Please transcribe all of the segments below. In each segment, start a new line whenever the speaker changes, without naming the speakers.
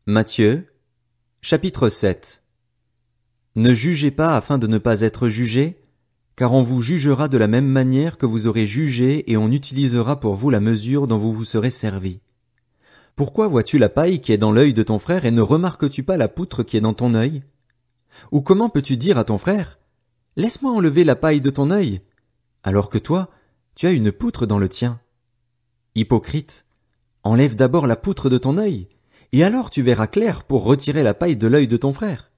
Matthieu, chapitre 7. Ne jugez pas afin de ne pas être jugés, car on vous jugera de la même manière que vous aurez jugé et on utilisera pour vous la mesure dont vous vous serez servi. Pourquoi vois-tu la paille qui est dans l'œil de ton frère et ne remarques-tu pas la poutre qui est dans ton œil? Ou comment peux-tu dire à ton frère, laisse-moi enlever la paille de ton œil, alors que toi, tu as une poutre dans le tien? Hypocrite, enlève d'abord la poutre de ton œil, et alors tu verras clair pour retirer la paille de l'œil de ton frère.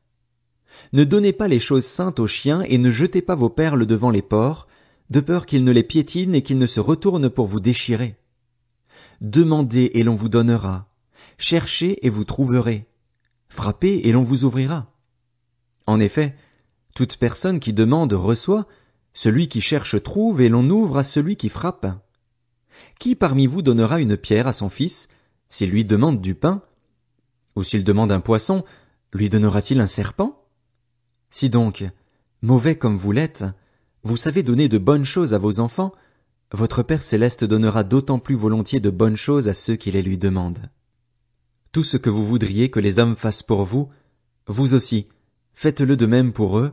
Ne donnez pas les choses saintes aux chiens et ne jetez pas vos perles devant les porcs, de peur qu'ils ne les piétinent et qu'ils ne se retournent pour vous déchirer. Demandez et l'on vous donnera. Cherchez et vous trouverez. Frappez et l'on vous ouvrira. En effet, toute personne qui demande reçoit, celui qui cherche trouve et l'on ouvre à celui qui frappe. Qui parmi vous donnera une pierre à son fils, s'il lui demande du pain? Ou s'il demande un poisson, lui donnera-t-il un serpent? Si donc, mauvais comme vous l'êtes, vous savez donner de bonnes choses à vos enfants, votre Père céleste donnera d'autant plus volontiers de bonnes choses à ceux qui les lui demandent. Tout ce que vous voudriez que les hommes fassent pour vous, vous aussi, faites-le de même pour eux,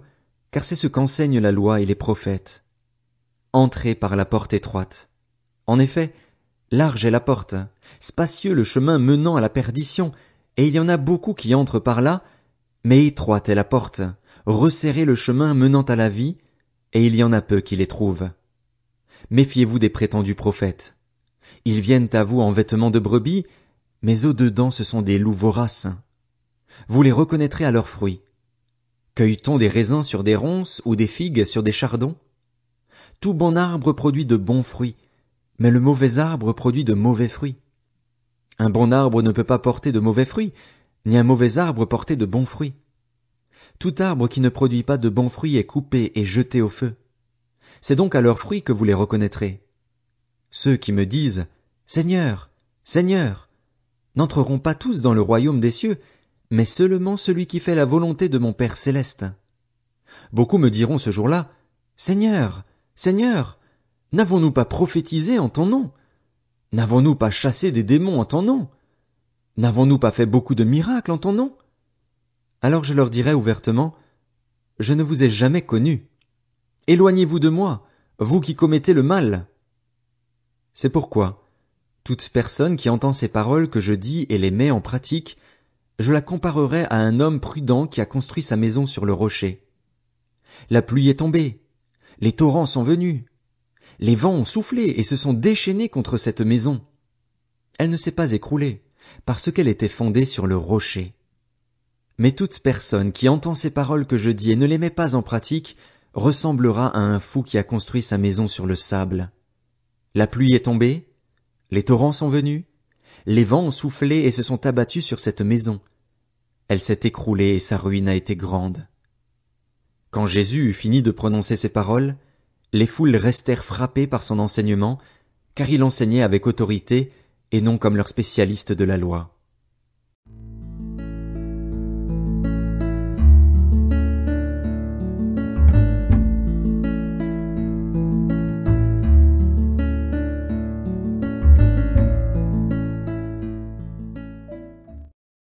car c'est ce qu'enseignent la loi et les prophètes. Entrez par la porte étroite. En effet, large est la porte, spacieux le chemin menant à la perdition, et il y en a beaucoup qui entrent par là, mais étroite est la porte, resserré le chemin menant à la vie, et il y en a peu qui les trouvent. Méfiez-vous des prétendus prophètes. Ils viennent à vous en vêtements de brebis, mais au-dedans ce sont des loups voraces. Vous les reconnaîtrez à leurs fruits. Cueille-t-on des raisins sur des ronces ou des figues sur des chardons? Tout bon arbre produit de bons fruits, mais le mauvais arbre produit de mauvais fruits. Un bon arbre ne peut pas porter de mauvais fruits, ni un mauvais arbre porter de bons fruits. Tout arbre qui ne produit pas de bons fruits est coupé et jeté au feu. C'est donc à leurs fruits que vous les reconnaîtrez. Ceux qui me disent « Seigneur, Seigneur », n'entreront pas tous dans le royaume des cieux, mais seulement celui qui fait la volonté de mon Père céleste. Beaucoup me diront ce jour-là « Seigneur, Seigneur, n'avons-nous pas prophétisé en ton nom? N'avons-nous pas chassé des démons en ton nom? N'avons-nous pas fait beaucoup de miracles en ton nom? » Alors je leur dirai ouvertement « Je ne vous ai jamais connus. Éloignez-vous de moi, vous qui commettez le mal. » C'est pourquoi, toute personne qui entend ces paroles que je dis et les met en pratique, je la comparerai à un homme prudent qui a construit sa maison sur le rocher. La pluie est tombée, les torrents sont venus, les vents ont soufflé et se sont déchaînés contre cette maison. Elle ne s'est pas écroulée, parce qu'elle était fondée sur le rocher. Mais toute personne qui entend ces paroles que je dis et ne les met pas en pratique ressemblera à un fou qui a construit sa maison sur le sable. La pluie est tombée, les torrents sont venus, les vents ont soufflé et se sont abattus sur cette maison. Elle s'est écroulée et sa ruine a été grande. Quand Jésus eut fini de prononcer ces paroles, les foules restèrent frappées par son enseignement, car il enseignait avec autorité et non comme leurs spécialistes de la loi.